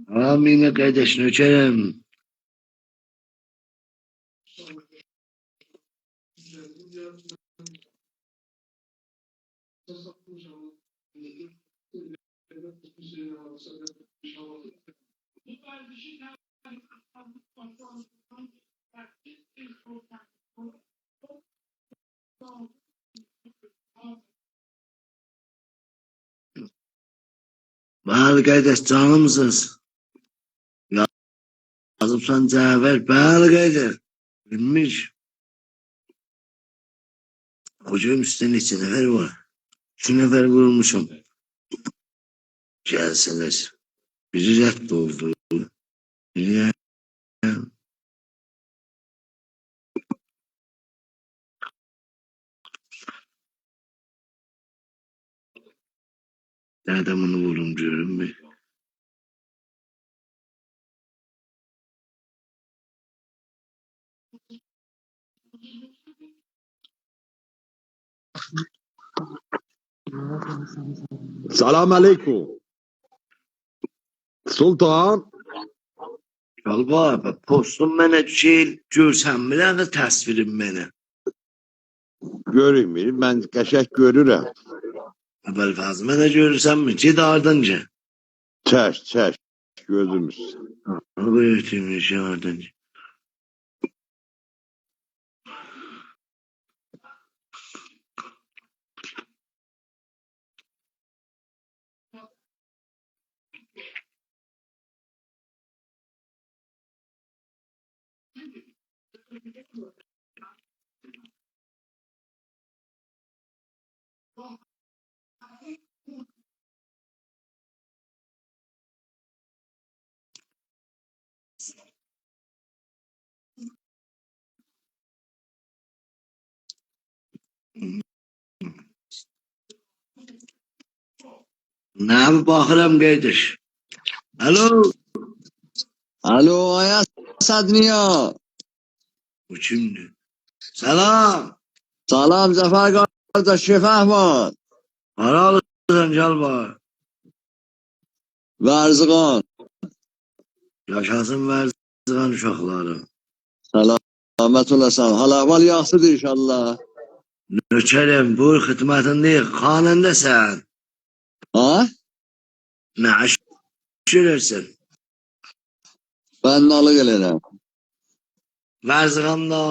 Amine kardeş nökerim. Bəli kardeş canımsınız. Yazıbsan cevher. Bəli kardeş. Bilmiş. Hocam üstte neçə nəfər var? 2 nəfər vurmuşum. Gəlsələr. Biri rədd oldu. Biri adamını vurum diyorum bir. Selam aleyküm. Sultan. Çalba, postum mənə şey görsən mi də təsvirim mənə? Göreyim ben qəşəng görürəm. Əvvəl fazımı da görürsən mi? Ged ardınca. Çək gözümüz. Onu ötürmüş ardınca. Nə bir baxıram qardaş. Alo. Alo Ayas Sadniya. Bu kimdir? Salam. Salam Zafer kardeş, Şef Ahmet. Haralısan Çalba. Verzıgan. Yaşasın Vərzıqan uşaqları. Selamet olasın. Hal ahval yaxşıdır inşallah. Nökərim, buyur xidmətindəyik. Xanəndəsən. Ha? Nə iş görürsən? Ben nalı gelirim. Vərzıqanda,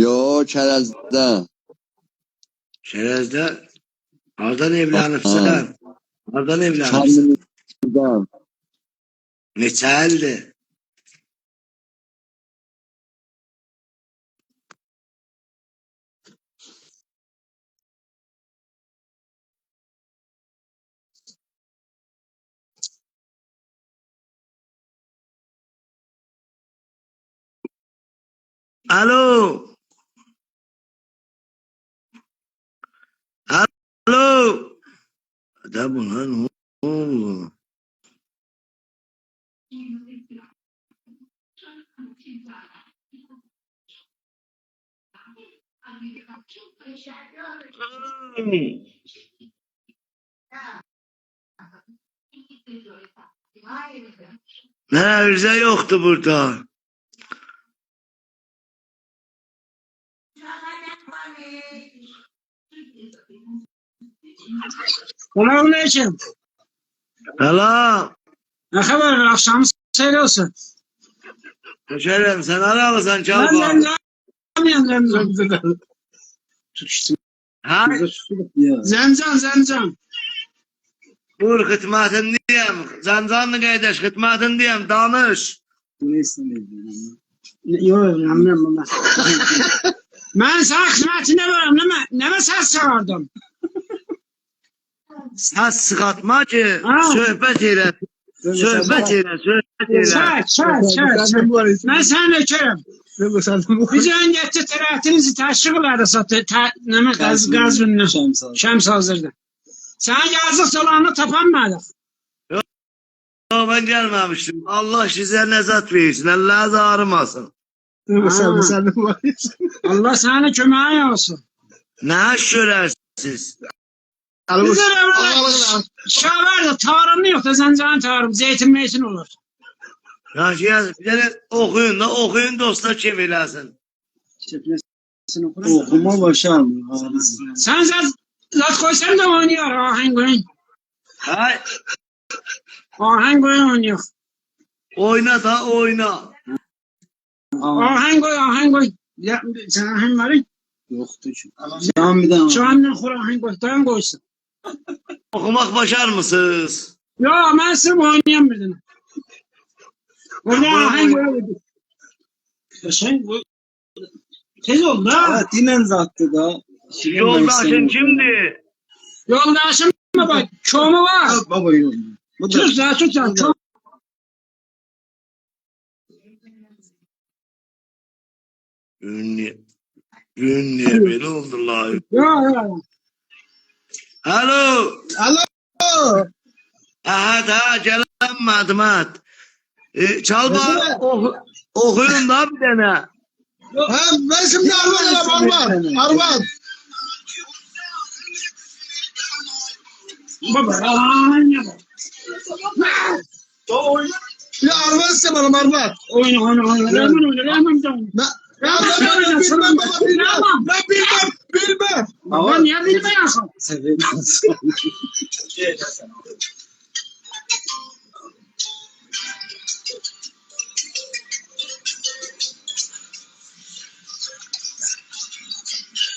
Yo Çerez'de. Şərəzdə. Hardan evlənibsən? Hardan evlənibsən? Kendimizden. Neçə ildir? Alo. Alo. Da buna ne oldu? Ne arıza yoktu burada. Selamünaleyküm. Selam. Ne haber? Akşamınız hayırlı olsun. Hemşerim sen aralısın Ben Çalba. Zemzem. Ha? Zemzem. Buyur xidmətindəyəm. Zancanlı qardaş xidmətindəyəm. Danış. Yok, anlamıyorum ben. Ben sana hizmetinde varım, ne ses çağırdım? Səs sıxatma ki, Ha. söhbət elə. Söhbət elə, söhbət elə. Çay. Ben sana ökürüm. Biz önceki tiratinizi teşvik ederse, gaz ünlü. Şems hazırdı. Sen yazık solanı tapanmadın. Yo, ben gelmemiştim. Allah size nezat versin. Allah da ağrımasın. Allah sana kömeği olsun. Ne iş görərsiniz? Biz öyle şavarda tarımı yok da zencana tarım, zeytin meytin olur. Ya şey, bir tane okuyun dostlar kim eləsin. Okuma başarmıyor. Sen zat koysan da oynuyor aheng oyun. Hay, Aheng oyun oynuyor. oyna da oyna. Aheng oy. Ya, sen aheng var ya. Yoktu şu. Camiden Şu an kur aheng oy. Dayan koysun. Okumak başar mısınız? Ya ben sırf oynayan bir tane. Orada aheng oy. Sen bu tez oldu ha. dinen zattı da. Yoldaşın kimdi? Yoldaşım mı bak? Çoğumu var. Baba yok. Bu da Sus ya sus ya. Çok. Ünlü böyle oldular. Ya. Alo. Alo. Aha gelen Madmat. Çalba okuyun da bir tane. Ha, ben şimdi Arvan. Baba. Aheng oy. Ya Arvan istemem Arvan. Oyna. Hemen canım. Bilmem. Ama niye bilmiyorsun?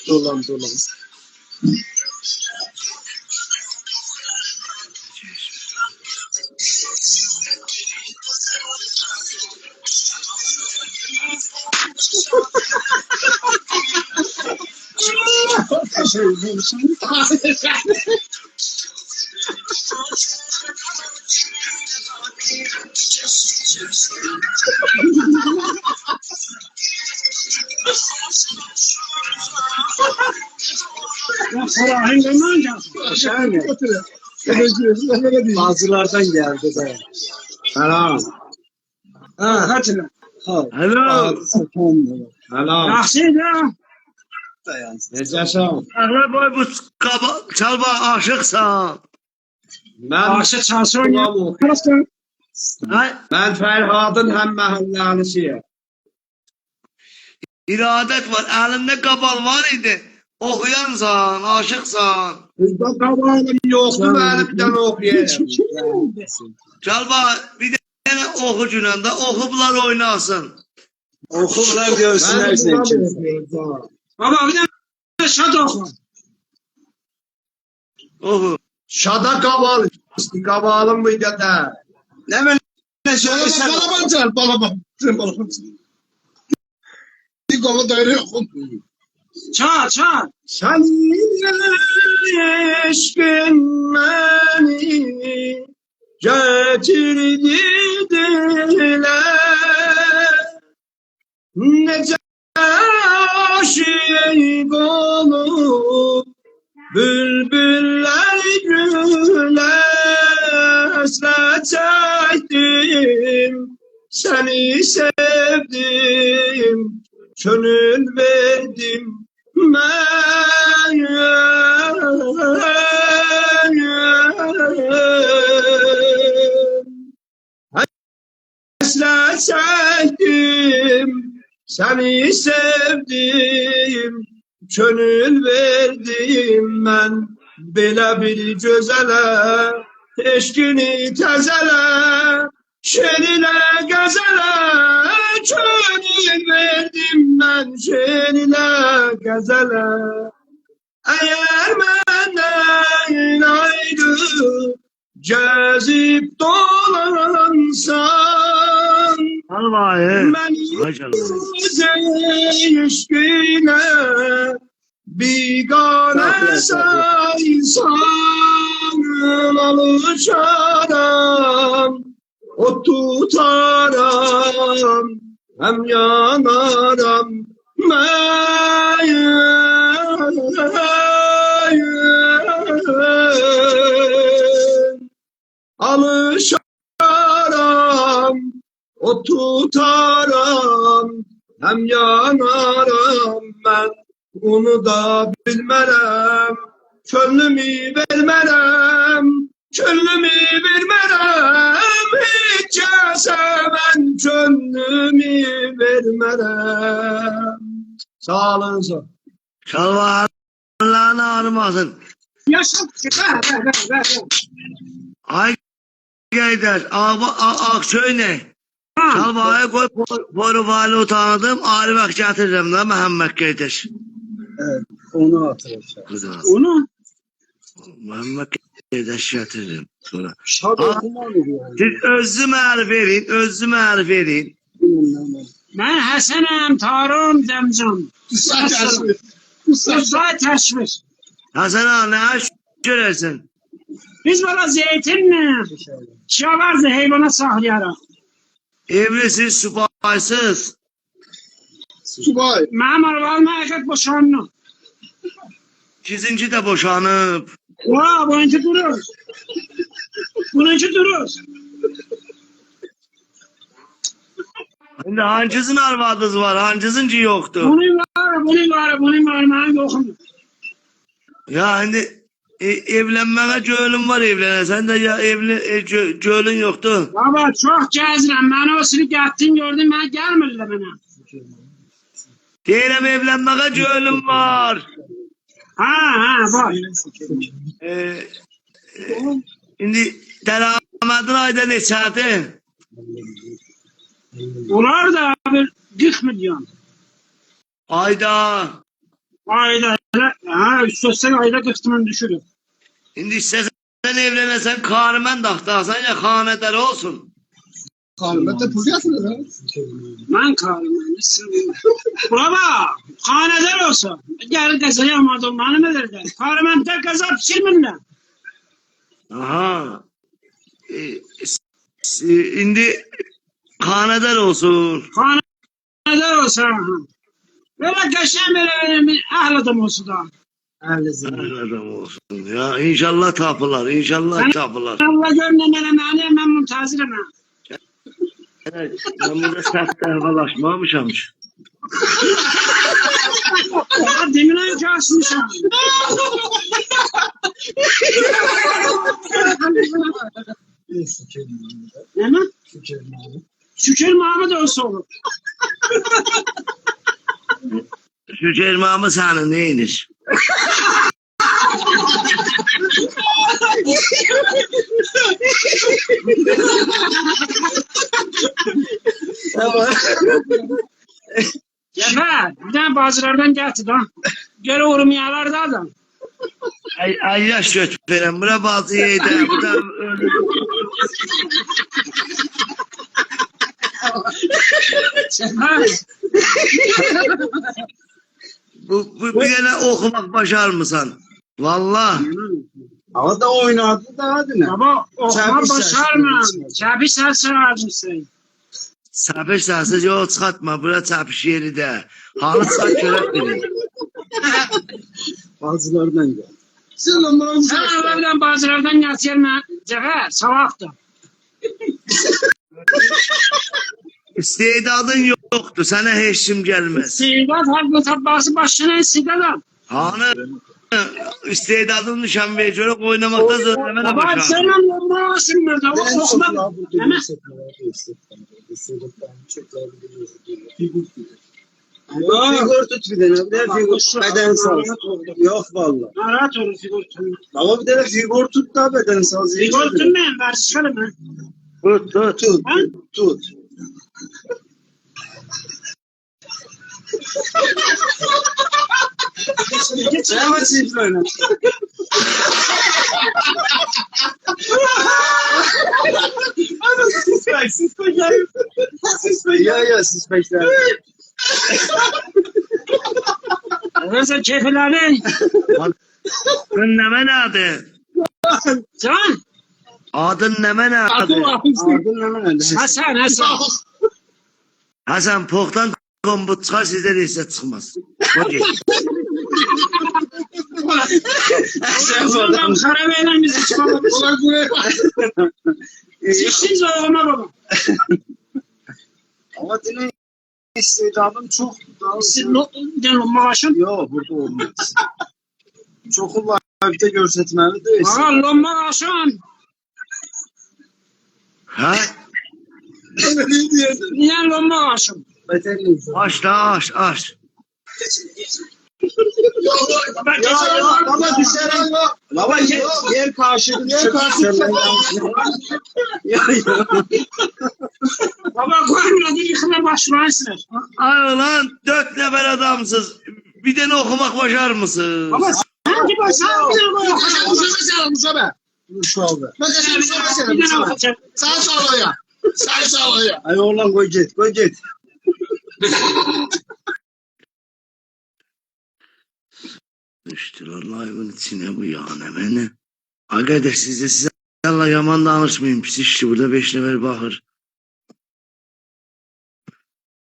Dolan. Bazılardan geldi de. Selam. Hatırla. Alo. Selam. Yaxşıydı. Necəsən? Ağla boy bu çalba aşıqsan. Mən Aşı çalsın oynuyor. Hay, Mən Fərhadın həm məhəllənişiyəm. iradet var. Elinde kabal var idi. Okuyansan, aşıqsan. Bizdə qavalım yoxdur, mənim bir dənə oxuyayım. Çalba bir tane okucuyla da okublar oynasın. Oxumlar görsünlər sən. Baba bir de şad oku. Oku. Şada qaval, qavalım bir dənə. Nə belə söyləsən? Balaban. Bir qolu dairə yoxum. Çal. Sen eşkin beni getirdi dile, nece aşık olup bülbüller güle hasret çektim, seni sevdim, gönül verdim. Hasret çektim, seni sevdim, gönül verdim ben belə bir gözələ, eşkini təzələ, şerilə qəzələ, gönül verdim ben şerilə qəzələ. Eğer benden ayrı gezip dolansan, Al bayı. Beni Ay canım. ilişkine bigane saysan alışaram, o tutaram, hem yanaram alışaram, o tutaram, hem yanaram ben, onu da bilmerem, könlümü vermerem, könlümü vermerem, hiç seven könlümü vermerem. Sağ olun. Çal bayı. Allah'ın ağrımasın. Yaşa. Ver. Ay geyder. Akçöy ne? Çal bayı koy. Boru vali utandım. Ağrı bak getiririm da Mehmet geyder. Evet, onu hatırlayacağım. Onu Mehmet geyder getiririm. Sonra. Şad Aa. okuma mı diyor? Siz özlü mərif verin. Özlü mərif verin. ben Hasan'ım, Tarım, Demcan. Usta teşvir. Hasan ağa ne iş görersin? Biz bana zeytinle şavardı hayvana sahlayarak. Evlisiz, subaysız. Subay. Mənim arvalma erkek boşanlı. İkizinci de boşanıp. Vaa bununki durur. Bununki durur. Şimdi hancısın arvadınız var, hancısınki yoktu. Bunun var, mənim yoxum. Ya şimdi evlenmeye gönlüm var evlene. Sen de ya gönlün yoktu. Baba çok gəzirəm. Mən o sürü gətdin gördüm, mən gəlmirlər mənə. Diyelim evlenmeye gönlüm var. Ha, bak. Şimdi delametin ayda neçədir? Onlar da bir 40 milyon. Ayda. Ayda, ha, üstəsək ayda 40 milyon düşürür. Şimdi istesen evlenesen karmen dahtasan ya haneder olsun. Kalmette pul yatırır ha. Mən karım, baba, xanədar olsa, gəlir qəzə yamadım, mənim edirlər. Karımda qəzə pişirmirlər. Aha. Şimdi haneder olsun. Xanədar olsa, belə qəşəm belə bir əhl adam olsa da. Adam olsun ya. İnşallah tapılar. İnşallah tapılar. Allah görünən eləməni, mən müntazirəm. Evet, ben burada sert dervalaşmamışam. Demin önce açmışam. Ne mi? Şükür Mahmut olsa olur. Şu cermamı senin neyiniz? Cefer, bir tane bazılardan getir ha. Göre uğramayalar da adam. Ay yaş götürürüm. Bura bazı yeyde. Burada öyle. Cefer. Bir tane okumak başar mısın? Vallahi. Ama da oynardı da hadi ne? Baba okuma Çabi başarma. sersin. Çabi sersin ağacısın. Çapiş səsiz yol çıxartma. Bura çapiş yeri də. Halı çat görək bilir. Bazılarından gel. Sen onların Sen evvelden bazılardan getirme. Cefer, savaqdır. İstedadın yoktu. Sana heç kim gelmez. İstidat haklı tabbası başına istidat. Hanı istedadın nişan verəcək oynamakta zırhləmə də Baba başar. sen olmasın burada. Okuma. Hemen. Figür tut bir tane. Bir de figür bedensel. Yok valla. Rahat olun figürtün. Ama bir tane figür tut da bedensel. Figürtün ben versiyonum ben. Tut tut. Tut. Ha? Tut. Geç. Hemen sifre oyna. Siz bekleyin. Ya siz bekleyin. Neyse keyifleri. Adın neme nerede? Can. Adın neme nerede? Ardın hemen öyle. Hasan. Hasan poktan kombut çıkar sizde de hisse çıkmaz. Okey. Şuradan karaveyle bizi çıkalım. Siz oğluma baba. Ama senin istidadın çok. Siz lombalaşın. Yok burada olmaz. Çok live'de görsetmeli değilsin. Aa lombalaşın. Ha? Ne diyorsun? Niye lombalaşın? Beterli. Aç da aç. Baba düşer ama. Baba yer karşıdı. Yer karşıdı. Ya. Baba koymadı yıkıla başlarsınız. Ay ulan 4 level adamsız. Bir tane okumak başar mısın? Baba sanki başa Musabe. Musabe. bir tane okuyacağım. Sen sağlaya. Ay oğlan koy git. Düştüler live'ın içine bu ya ne beni. Arkadaş size Allah yaman danışmayın. Pis işçi burada 5 level bakır.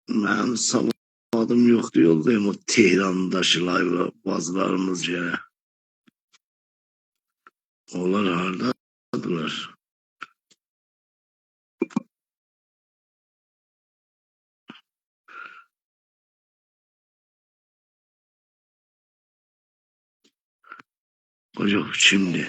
Ben savadım yoktu yoldayım o Tehran'daşı live'a bazılarımız yere. Onlar hardadılar. Hocam şimdi.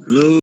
Lo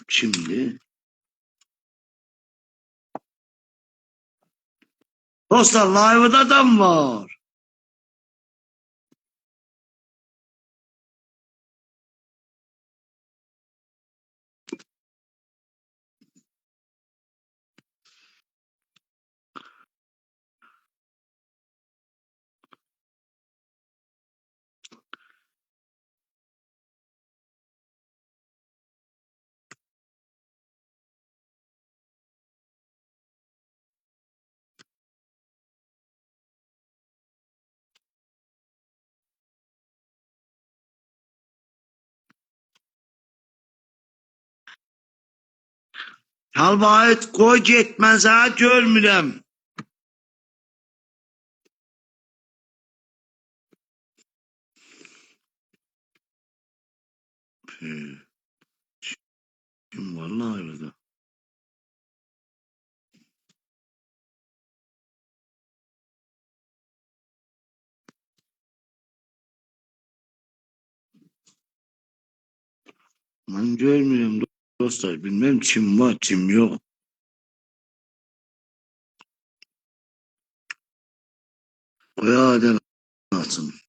şimdi. Dostlar live'da adam var. Çalbayıt koy git ben sana görmürəm. Kim var live'da? Ben görmüyorum dostlar. Bilmem çim var, çim yok. O ya alsın.